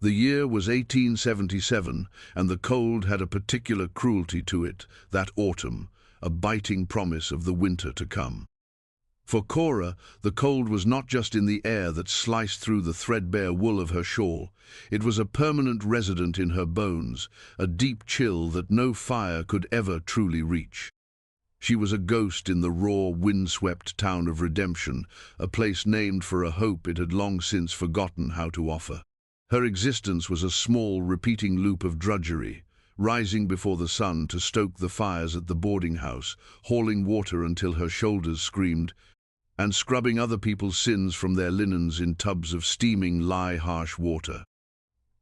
The year was 1877, and the cold had a particular cruelty to it that autumn, a biting promise of the winter to come. For Cora, the cold was not just in the air that sliced through the threadbare wool of her shawl. It was a permanent resident in her bones, a deep chill that no fire could ever truly reach. She was a ghost in the raw, windswept town of Redemption, a place named for a hope it had long since forgotten how to offer. Her existence was a small, repeating loop of drudgery, rising before the sun to stoke the fires at the boarding house, hauling water until her shoulders screamed, and scrubbing other people's sins from their linens in tubs of steaming, lye-harsh water.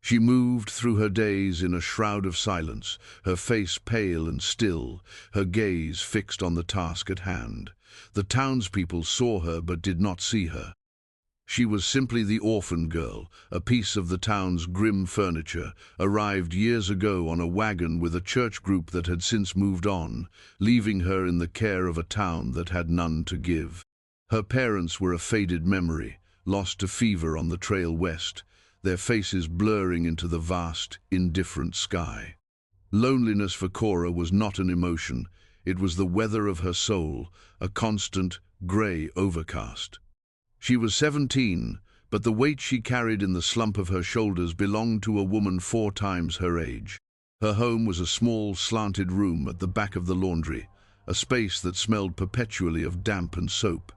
She moved through her days in a shroud of silence, her face pale and still, her gaze fixed on the task at hand. The townspeople saw her but did not see her. She was simply the orphan girl, a piece of the town's grim furniture, arrived years ago on a wagon with a church group that had since moved on, leaving her in the care of a town that had none to give. Her parents were a faded memory, lost to fever on the trail west, their faces blurring into the vast, indifferent sky. Loneliness for Cora was not an emotion, it was the weather of her soul, a constant, grey overcast. She was 17, but the weight she carried in the slump of her shoulders belonged to a woman 4 times her age. Her home was a small, slanted room at the back of the laundry, a space that smelled perpetually of damp and soap.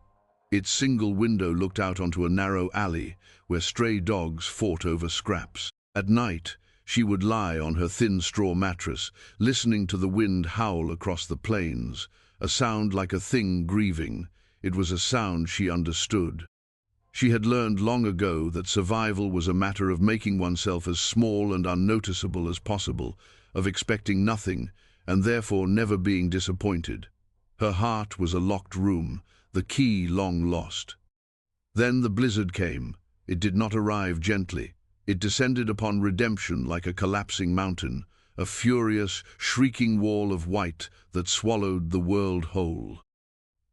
Its single window looked out onto a narrow alley where stray dogs fought over scraps. At night, she would lie on her thin straw mattress, listening to the wind howl across the plains, a sound like a thing grieving. It was a sound she understood. She had learned long ago that survival was a matter of making oneself as small and unnoticeable as possible, of expecting nothing, and therefore never being disappointed. Her heart was a locked room, the key long lost. Then the blizzard came. It did not arrive gently. It descended upon Redemption like a collapsing mountain, a furious, shrieking wall of white that swallowed the world whole.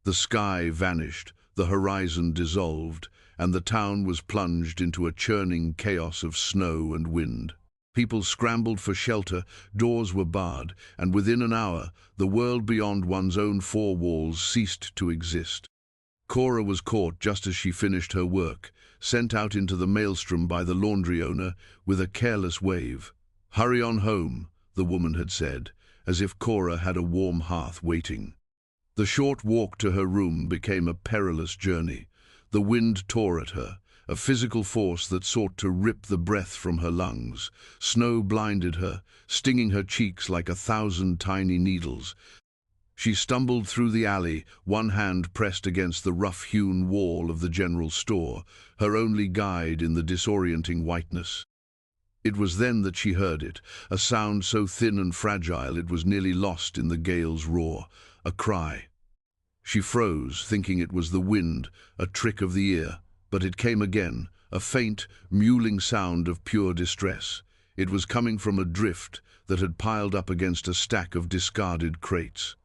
The sky vanished, the horizon dissolved, and the town was plunged into a churning chaos of snow and wind. People scrambled for shelter, doors were barred, and within an hour, the world beyond one's own 4 walls ceased to exist. Cora was caught just as she finished her work, sent out into the maelstrom by the laundry owner with a careless wave. "Hurry on home," the woman had said, as if Cora had a warm hearth waiting. The short walk to her room became a perilous journey. The wind tore at her, a physical force that sought to rip the breath from her lungs. Snow blinded her, stinging her cheeks like 1,000 tiny needles. She stumbled through the alley, one hand pressed against the rough-hewn wall of the general store, her only guide in the disorienting whiteness. It was then that she heard it, a sound so thin and fragile it was nearly lost in the gale's roar, a cry. She froze, thinking it was the wind, a trick of the ear, but it came again, a faint, mewling sound of pure distress. It was coming from a drift that had piled up against a stack of discarded crates.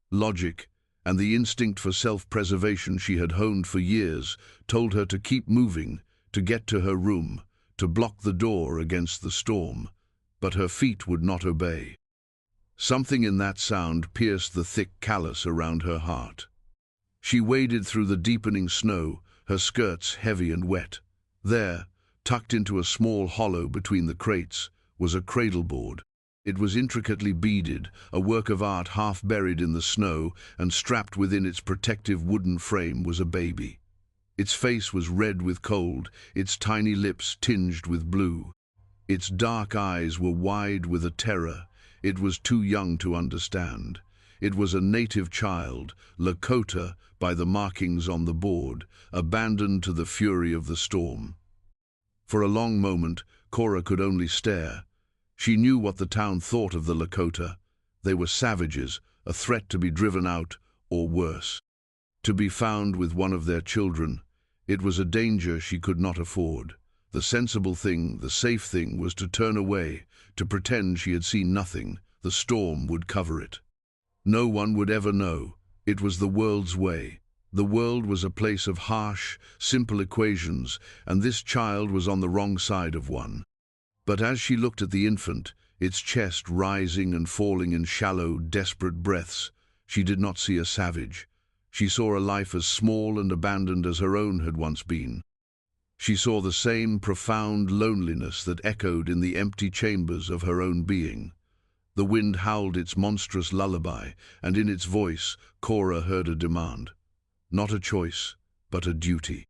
Logic, and the instinct for self-preservation she had honed for years, told her to keep moving, to get to her room, to block the door against the storm, but her feet would not obey. Something in that sound pierced the thick callus around her heart. She waded through the deepening snow, her skirts heavy and wet. There, tucked into a small hollow between the crates, was a cradleboard. It was intricately beaded, a work of art half buried in the snow, and strapped within its protective wooden frame was a baby. Its face was red with cold, its tiny lips tinged with blue. Its dark eyes were wide with a terror it was too young to understand. It was a native child, Lakota by the markings on the board, abandoned to the fury of the storm. For a long moment, Cora could only stare. She knew what the town thought of the Lakota. They were savages, a threat to be driven out, or worse, to be found with one of their children. It was a danger she could not afford. The sensible thing, the safe thing, was to turn away, to pretend she had seen nothing. The storm would cover it. No one would ever know. It was the world's way. The world was a place of harsh, simple equations, and this child was on the wrong side of one. But as she looked at the infant, its chest rising and falling in shallow, desperate breaths, she did not see a savage. She saw a life as small and abandoned as her own had once been. She saw the same profound loneliness that echoed in the empty chambers of her own being. The wind howled its monstrous lullaby, and in its voice, Cora heard a demand. Not a choice, but a duty.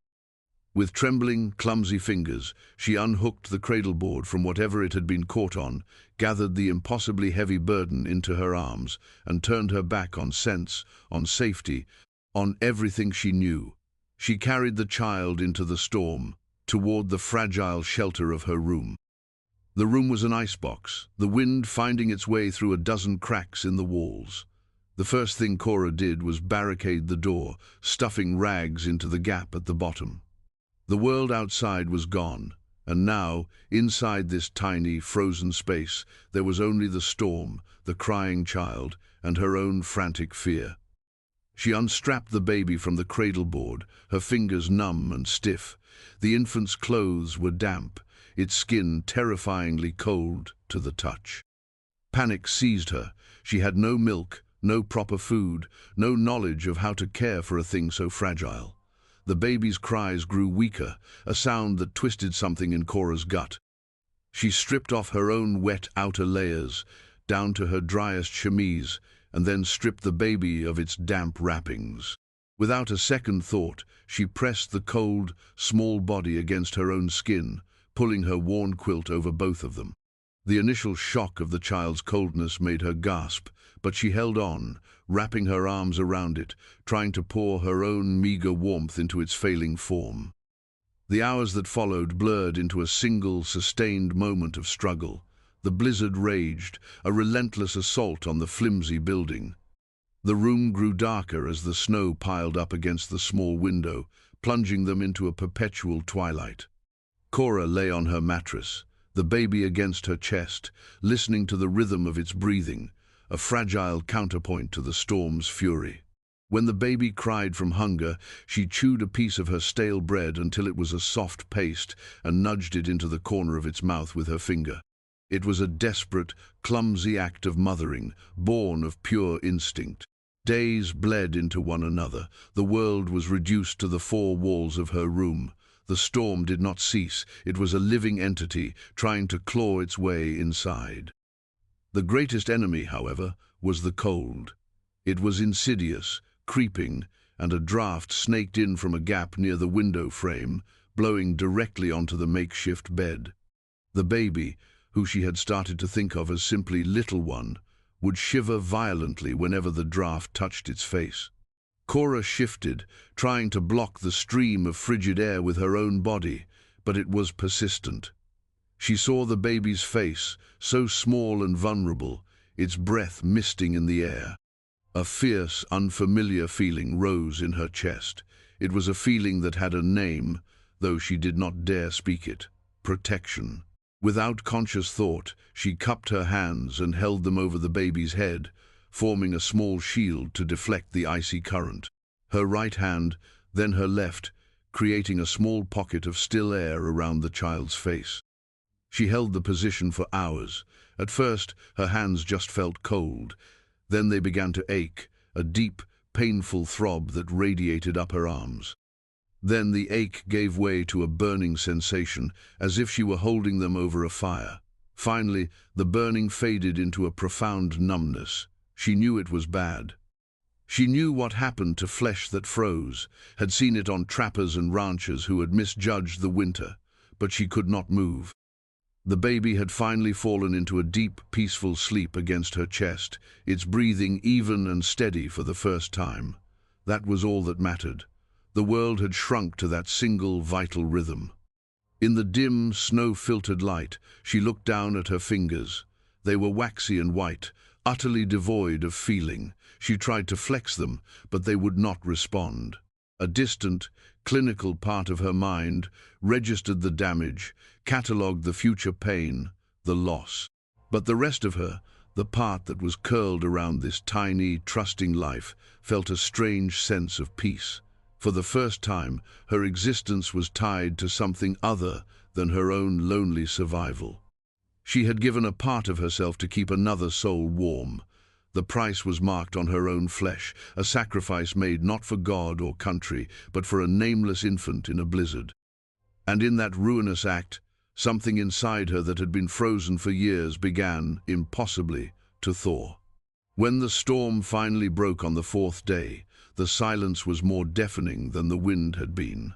With trembling, clumsy fingers, she unhooked the cradle board from whatever it had been caught on, gathered the impossibly heavy burden into her arms, and turned her back on sense, on safety, on everything she knew. She carried the child into the storm, toward the fragile shelter of her room. The room was an icebox, the wind finding its way through a dozen cracks in the walls. The first thing Cora did was barricade the door, stuffing rags into the gap at the bottom. The world outside was gone, and now, inside this tiny, frozen space, there was only the storm, the crying child, and her own frantic fear. She unstrapped the baby from the cradle board, her fingers numb and stiff. The infant's clothes were damp, its skin terrifyingly cold to the touch. Panic seized her. She had no milk, no proper food, no knowledge of how to care for a thing so fragile. The baby's cries grew weaker, a sound that twisted something in Cora's gut. She stripped off her own wet outer layers, down to her driest chemise, and then stripped the baby of its damp wrappings. Without a second thought, she pressed the cold, small body against her own skin, pulling her worn quilt over both of them. The initial shock of the child's coldness made her gasp, but she held on, wrapping her arms around it, trying to pour her own meager warmth into its failing form. The hours that followed blurred into a single, sustained moment of struggle. The blizzard raged, a relentless assault on the flimsy building. The room grew darker as the snow piled up against the small window, plunging them into a perpetual twilight. Cora lay on her mattress, the baby against her chest, listening to the rhythm of its breathing, a fragile counterpoint to the storm's fury. When the baby cried from hunger, she chewed a piece of her stale bread until it was a soft paste and nudged it into the corner of its mouth with her finger. It was a desperate, clumsy act of mothering, born of pure instinct. Days bled into one another. The world was reduced to the four walls of her room. The storm did not cease. It was a living entity, trying to claw its way inside. The greatest enemy, however, was the cold. It was insidious, creeping, and a draught snaked in from a gap near the window frame, blowing directly onto the makeshift bed. The baby, who she had started to think of as simply little one, would shiver violently whenever the draught touched its face. Cora shifted, trying to block the stream of frigid air with her own body, but it was persistent. She saw the baby's face, so small and vulnerable, its breath misting in the air. A fierce, unfamiliar feeling rose in her chest. It was a feeling that had a name, though she did not dare speak it: protection. Without conscious thought, she cupped her hands and held them over the baby's head, forming a small shield to deflect the icy current. Her right hand, then her left, creating a small pocket of still air around the child's face. She held the position for hours. At first, her hands just felt cold. Then they began to ache, a deep, painful throb that radiated up her arms. Then the ache gave way to a burning sensation, as if she were holding them over a fire. Finally, the burning faded into a profound numbness. She knew it was bad. She knew what happened to flesh that froze, had seen it on trappers and ranchers who had misjudged the winter, but she could not move. The baby had finally fallen into a deep, peaceful sleep against her chest, its breathing even and steady for the first time. That was all that mattered. The world had shrunk to that single, vital rhythm. In the dim, snow-filtered light, she looked down at her fingers. They were waxy and white, utterly devoid of feeling. She tried to flex them, but they would not respond. A distant, clinical part of her mind registered the damage, catalogued the future pain, the loss. But the rest of her, the part that was curled around this tiny, trusting life, felt a strange sense of peace. For the first time, her existence was tied to something other than her own lonely survival. She had given a part of herself to keep another soul warm. The price was marked on her own flesh, a sacrifice made not for God or country, but for a nameless infant in a blizzard. And in that ruinous act, something inside her that had been frozen for years began, impossibly, to thaw. When the storm finally broke on the fourth day, the silence was more deafening than the wind had been.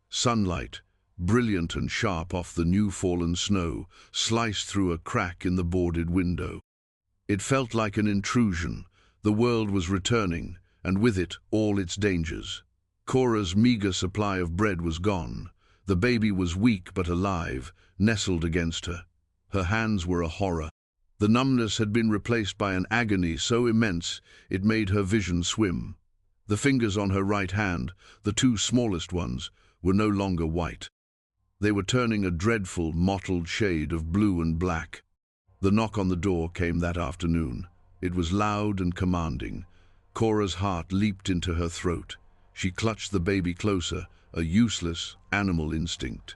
Sunlight, brilliant and sharp off the new-fallen snow, sliced through a crack in the boarded window. It felt like an intrusion. The world was returning, and with it all its dangers. Cora's meager supply of bread was gone. The baby was weak but alive, nestled against her. Her hands were a horror. The numbness had been replaced by an agony so immense it made her vision swim. The fingers on her right hand, the two smallest ones, were no longer white. They were turning a dreadful, mottled shade of blue and black. The knock on the door came that afternoon. It was loud and commanding. Cora's heart leaped into her throat. She clutched the baby closer, a useless animal instinct.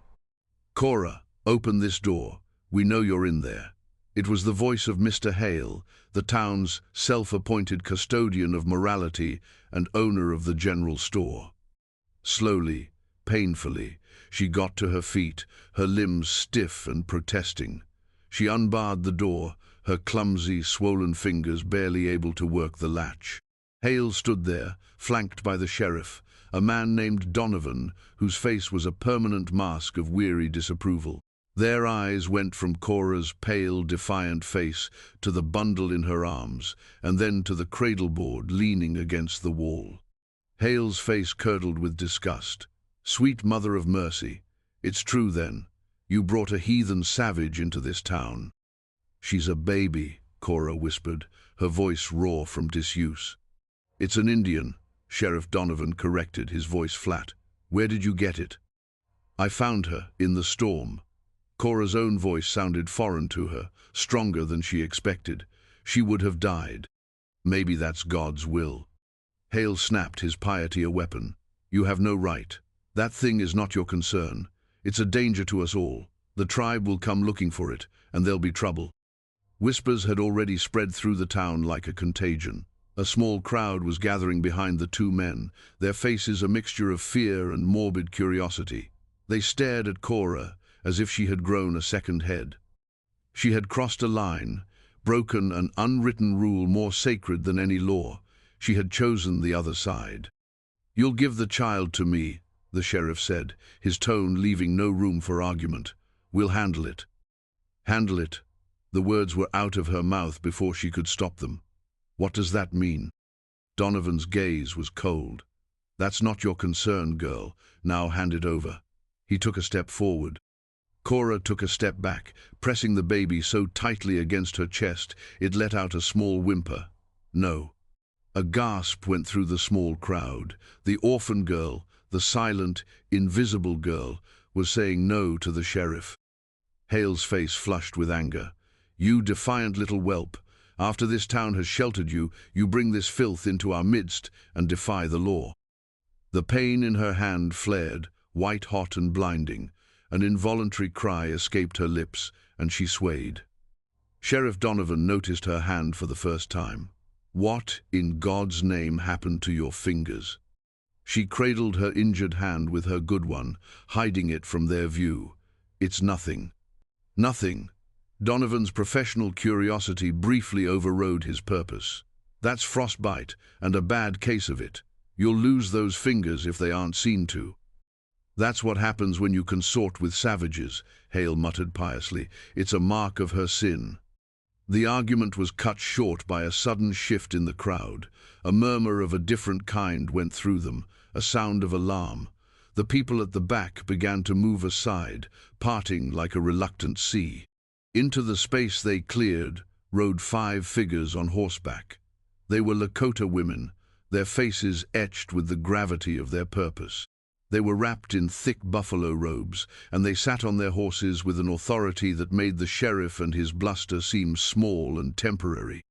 "Cora, open this door. We know you're in there." It was the voice of Mr. Hale, the town's self-appointed custodian of morality and owner of the general store. Slowly, painfully, she got to her feet, her limbs stiff and protesting. She unbarred the door, her clumsy, swollen fingers barely able to work the latch. Hale stood there, flanked by the sheriff, a man named Donovan, whose face was a permanent mask of weary disapproval. Their eyes went from Cora's pale, defiant face to the bundle in her arms, and then to the cradleboard leaning against the wall. Hale's face curdled with disgust. "Sweet mother of mercy, it's true then. You brought a heathen savage into this town." "She's a baby," Cora whispered, her voice raw from disuse. "It's an Indian," Sheriff Donovan corrected, his voice flat. "Where did you get it?" "I found her, in the storm." Cora's own voice sounded foreign to her, stronger than she expected. She would have died. "Maybe that's God's will." Hale snapped, his piety a weapon. "You have no right. That thing is not your concern. It's a danger to us all. The tribe will come looking for it, and there'll be trouble." Whispers had already spread through the town like a contagion. A small crowd was gathering behind the two men, their faces a mixture of fear and morbid curiosity. They stared at Cora as if she had grown a second head. She had crossed a line, broken an unwritten rule more sacred than any law. She had chosen the other side. "You'll give the child to me," the sheriff said, his tone leaving no room for argument. "We'll handle it." "Handle it." The words were out of her mouth before she could stop them. "What does that mean?" Donovan's gaze was cold. "That's not your concern, girl. Now hand it over." He took a step forward. Cora took a step back, pressing the baby so tightly against her chest it let out a small whimper. "No." A gasp went through the small crowd. The orphan girl, the silent, invisible girl, was saying no to the sheriff. Hale's face flushed with anger. "You defiant little whelp. After this town has sheltered you, you bring this filth into our midst and defy the law." The pain in her hand flared, white-hot and blinding. An involuntary cry escaped her lips, and she swayed. Sheriff Donovan noticed her hand for the first time. "What, in God's name, happened to your fingers?" She cradled her injured hand with her good one, hiding it from their view. "It's nothing." "Nothing." Donovan's professional curiosity briefly overrode his purpose. "That's frostbite, and a bad case of it. You'll lose those fingers if they aren't seen to." "That's what happens when you consort with savages," Hale muttered piously. "It's a mark of her sin." The argument was cut short by a sudden shift in the crowd. A murmur of a different kind went through them, a sound of alarm. The people at the back began to move aside, parting like a reluctant sea. Into the space they cleared rode 5 figures on horseback. They were Lakota women, their faces etched with the gravity of their purpose. They were wrapped in thick buffalo robes, and they sat on their horses with an authority that made the sheriff and his bluster seem small and temporary.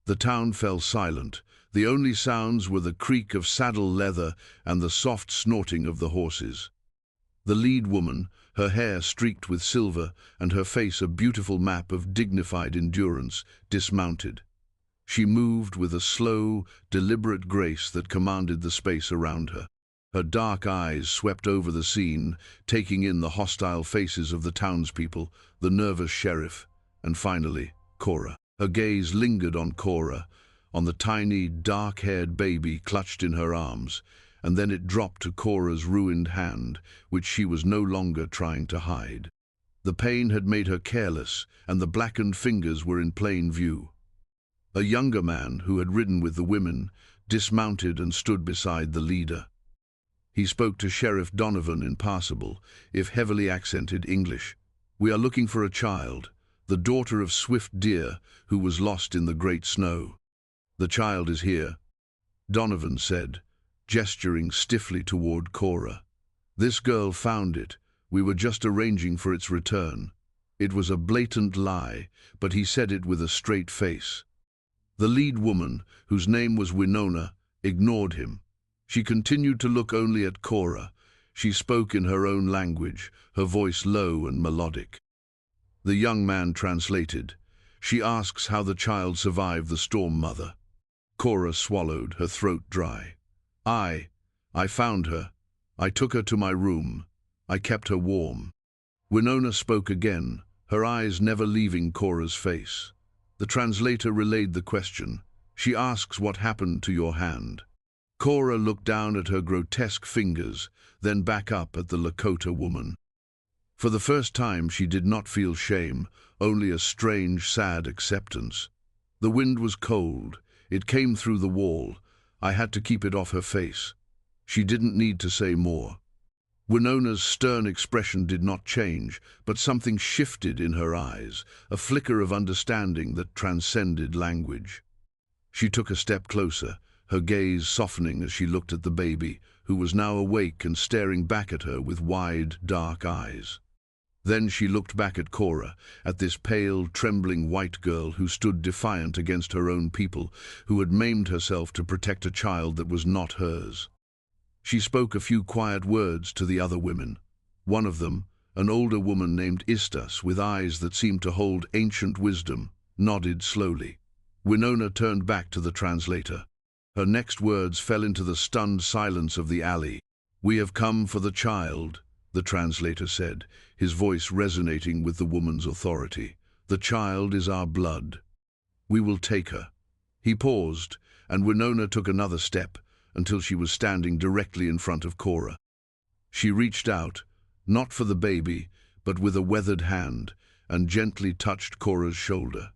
The town fell silent. The only sounds were the creak of saddle leather and the soft snorting of the horses. The lead woman, her hair streaked with silver and her face a beautiful map of dignified endurance, dismounted. She moved with a slow, deliberate grace that commanded the space around her. Her dark eyes swept over the scene, taking in the hostile faces of the townspeople, the nervous sheriff, and finally, Cora. Her gaze lingered on Cora, on the tiny, dark-haired baby clutched in her arms, and then it dropped to Cora's ruined hand, which she was no longer trying to hide. The pain had made her careless, and the blackened fingers were in plain view. A younger man, who had ridden with the women, dismounted and stood beside the leader. He spoke to Sheriff Donovan in passable, if heavily accented English. "We are looking for a child, the daughter of Swift Deer, who was lost in the great snow. The child is here," Donovan said, gesturing stiffly toward Cora. "This girl found it. We were just arranging for its return." It was a blatant lie, but he said it with a straight face. The lead woman, whose name was Winona, ignored him. She continued to look only at Cora. She spoke in her own language, her voice low and melodic. The young man translated. "She asks how the child survived the storm, mother." Cora swallowed, her throat dry. I found her. I took her to my room. I kept her warm." Winona spoke again, her eyes never leaving Cora's face. The translator relayed the question. "She asks what happened to your hand." Cora looked down at her grotesque fingers, then back up at the Lakota woman. For the first time she did not feel shame, only a strange, sad acceptance. The wind was cold. It came through the wall. I had to keep it off her face. She didn't need to say more. Winona's stern expression did not change, but something shifted in her eyes, a flicker of understanding that transcended language. She took a step closer, her gaze softening as she looked at the baby, who was now awake and staring back at her with wide, dark eyes. Then she looked back at Cora, at this pale, trembling white girl who stood defiant against her own people, who had maimed herself to protect a child that was not hers. She spoke a few quiet words to the other women. One of them, an older woman named Istas, with eyes that seemed to hold ancient wisdom, nodded slowly. Winona turned back to the translator. Her next words fell into the stunned silence of the alley. "We have come for the child," the translator said, his voice resonating with the woman's authority. "The child is our blood. We will take her." He paused, and Winona took another step, until she was standing directly in front of Cora. She reached out, not for the baby, but with a weathered hand, and gently touched Cora's shoulder.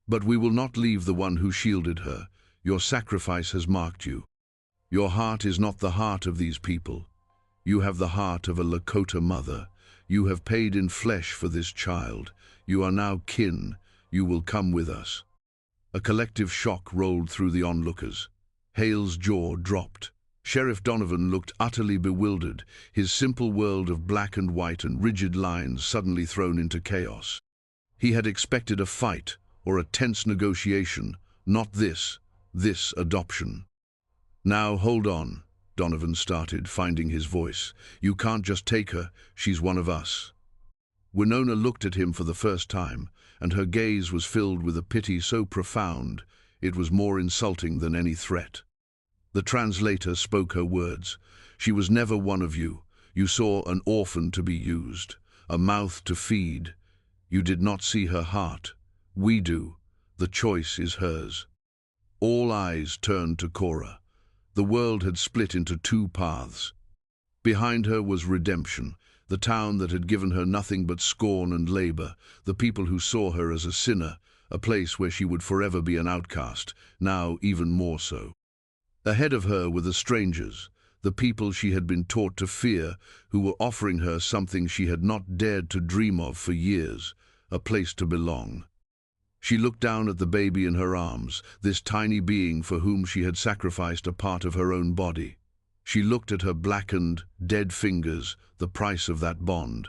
"But we will not leave the one who shielded her. Your sacrifice has marked you. Your heart is not the heart of these people. You have the heart of a Lakota mother. You have paid in flesh for this child. You are now kin. You will come with us." A collective shock rolled through the onlookers. Hale's jaw dropped. Sheriff Donovan looked utterly bewildered, his simple world of black and white and rigid lines suddenly thrown into chaos. He had expected a fight or a tense negotiation, not this adoption. "Now, hold on," Donovan started, finding his voice. "You can't just take her. She's one of us." Winona looked at him for the first time, and her gaze was filled with a pity so profound it was more insulting than any threat. The translator spoke her words. "She was never one of you. You saw an orphan to be used, a mouth to feed. You did not see her heart. We do. The choice is hers." All eyes turned to Cora. The world had split into two paths. Behind her was redemption, the town that had given her nothing but scorn and labor, the people who saw her as a sinner, a place where she would forever be an outcast, now even more so. Ahead of her were the strangers, the people she had been taught to fear, who were offering her something she had not dared to dream of for years, a place to belong. She looked down at the baby in her arms, this tiny being for whom she had sacrificed a part of her own body. She looked at her blackened, dead fingers, the price of that bond.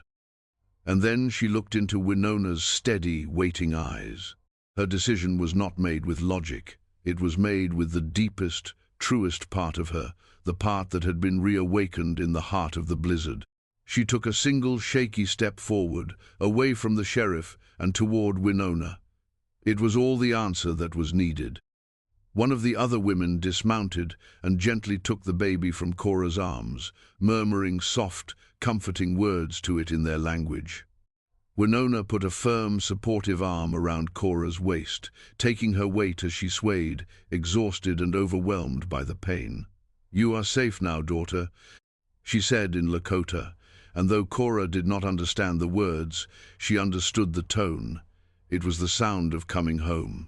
And then she looked into Winona's steady, waiting eyes. Her decision was not made with logic. It was made with the deepest, truest part of her, the part that had been reawakened in the heart of the blizzard. She took a single shaky step forward, away from the sheriff and toward Winona. It was all the answer that was needed. One of the other women dismounted and gently took the baby from Cora's arms, murmuring soft, comforting words to it in their language. Winona put a firm, supportive arm around Cora's waist, taking her weight as she swayed, exhausted and overwhelmed by the pain. "You are safe now, daughter," she said in Lakota, and though Cora did not understand the words, she understood the tone. It was the sound of coming home.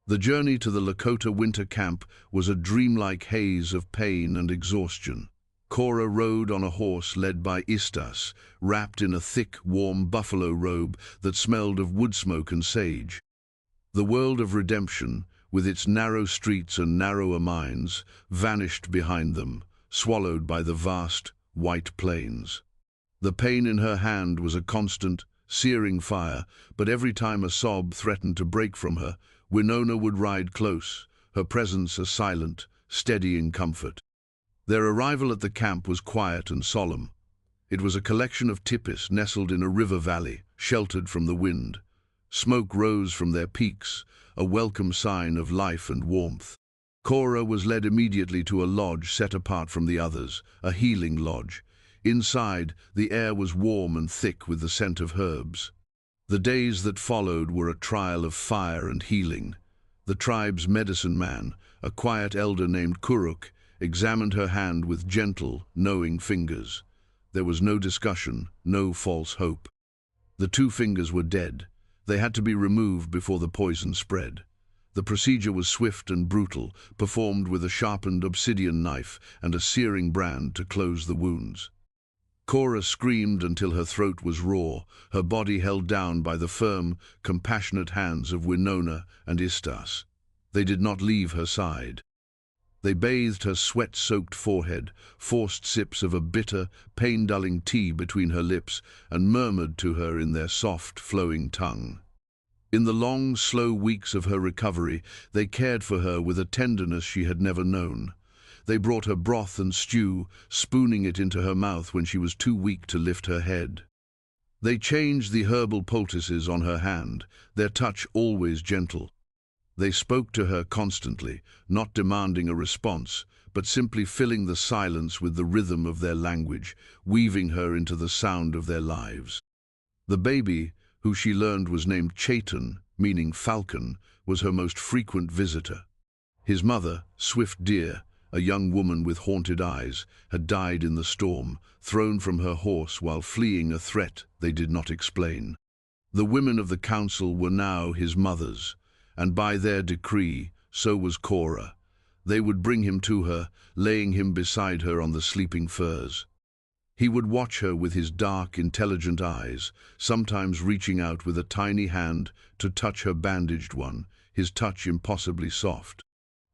The journey to the Lakota winter camp was a dreamlike haze of pain and exhaustion. Cora rode on a horse led by Istas, wrapped in a thick, warm buffalo robe that smelled of wood smoke and sage. The world of redemption, with its narrow streets and narrower minds, vanished behind them, swallowed by the vast, white plains. The pain in her hand was a constant, searing fire, but every time a sob threatened to break from her, Winona would ride close, her presence a silent, steadying comfort. Their arrival at the camp was quiet and solemn. It was a collection of tipis nestled in a river valley, sheltered from the wind. Smoke rose from their peaks, a welcome sign of life and warmth. Cora was led immediately to a lodge set apart from the others, a healing lodge. Inside, the air was warm and thick with the scent of herbs. The days that followed were a trial of fire and healing. The tribe's medicine man, a quiet elder named Kuruk, examined her hand with gentle, knowing fingers. There was no discussion, no false hope. The 2 fingers were dead. They had to be removed before the poison spread. The procedure was swift and brutal, performed with a sharpened obsidian knife and a searing brand to close the wounds. Cora screamed until her throat was raw, her body held down by the firm, compassionate hands of Winona and Istas. They did not leave her side. They bathed her sweat-soaked forehead, forced sips of a bitter, pain-dulling tea between her lips, and murmured to her in their soft, flowing tongue. In the long, slow weeks of her recovery, they cared for her with a tenderness she had never known. They brought her broth and stew, spooning it into her mouth when she was too weak to lift her head. They changed the herbal poultices on her hand, their touch always gentle. They spoke to her constantly, not demanding a response, but simply filling the silence with the rhythm of their language, weaving her into the sound of their lives. The baby, who she learned was named Chaitan, meaning falcon, was her most frequent visitor. His mother, Swift Deer, a young woman with haunted eyes, had died in the storm, thrown from her horse while fleeing a threat they did not explain. The women of the council were now his mothers, and by their decree, so was Cora. They would bring him to her, laying him beside her on the sleeping furs. He would watch her with his dark, intelligent eyes, sometimes reaching out with a tiny hand to touch her bandaged one, his touch impossibly soft.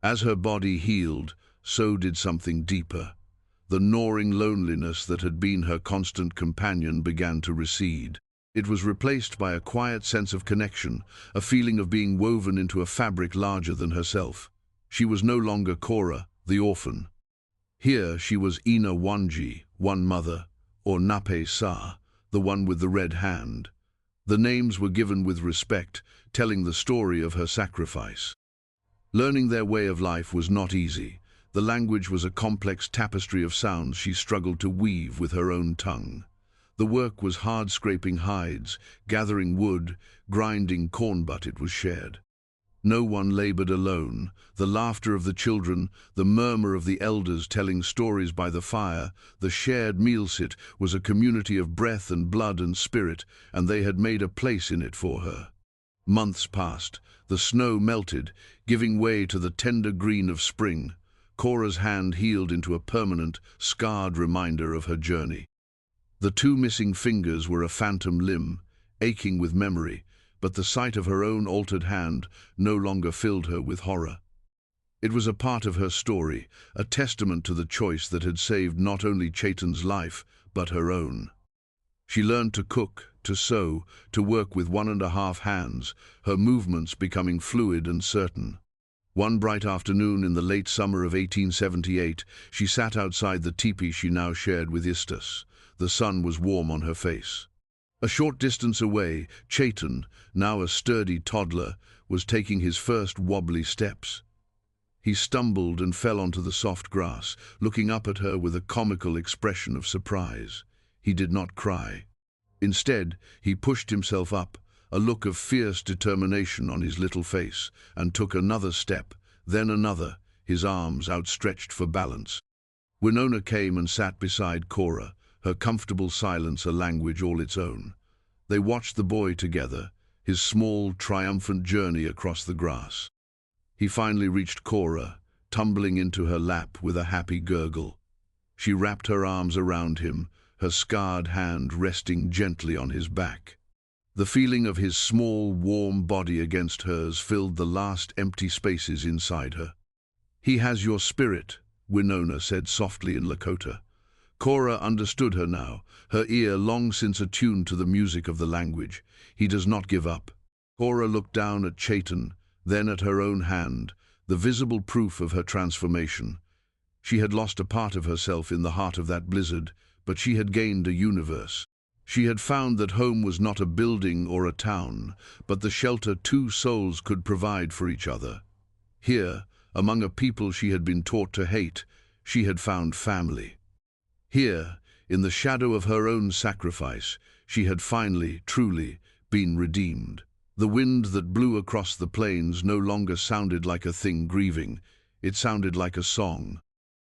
As her body healed, so did something deeper. The gnawing loneliness that had been her constant companion began to recede. It was replaced by a quiet sense of connection, a feeling of being woven into a fabric larger than herself. She was no longer Cora, the orphan. Here she was Ina Wanji, one mother, or Nape Sa, the one with the red hand. The names were given with respect, telling the story of her sacrifice. Learning their way of life was not easy. The language was a complex tapestry of sounds she struggled to weave with her own tongue. The work was hard scraping hides, gathering wood, grinding corn, but it was shared. No one labored alone. The laughter of the children, the murmur of the elders telling stories by the fire, the shared meal-sit was a community of breath and blood and spirit, and they had made a place in it for her. Months passed. The snow melted, giving way to the tender green of spring. Cora's hand healed into a permanent, scarred reminder of her journey. The 2 missing fingers were a phantom limb, aching with memory, but the sight of her own altered hand no longer filled her with horror. It was a part of her story, a testament to the choice that had saved not only Chaitan's life, but her own. She learned to cook, to sew, to work with 1.5 hands, her movements becoming fluid and certain. One bright afternoon in the late summer of 1878, she sat outside the teepee she now shared with Istas. the sun was warm on her face. A short distance away, Chaitan, now a sturdy toddler, was taking his first wobbly steps. He stumbled and fell onto the soft grass, looking up at her with a comical expression of surprise. He did not cry. Instead, he pushed himself up, a look of fierce determination on his little face, and took another step, then another, his arms outstretched for balance. Winona came and sat beside Cora, her comfortable silence a language all its own. They watched the boy together, his small, triumphant journey across the grass. He finally reached Cora, tumbling into her lap with a happy gurgle. She wrapped her arms around him, her scarred hand resting gently on his back. The feeling of his small, warm body against hers filled the last empty spaces inside her. "He has your spirit," Winona said softly in Lakota. Cora understood her now, her ear long since attuned to the music of the language. "He does not give up." Cora looked down at Chaitan, then at her own hand, the visible proof of her transformation. She had lost a part of herself in the heart of that blizzard, but she had gained a universe. She had found that home was not a building or a town, but the shelter two souls could provide for each other. Here, among a people she had been taught to hate, she had found family. Here, in the shadow of her own sacrifice, she had finally, truly, been redeemed. The wind that blew across the plains no longer sounded like a thing grieving. It sounded like a song,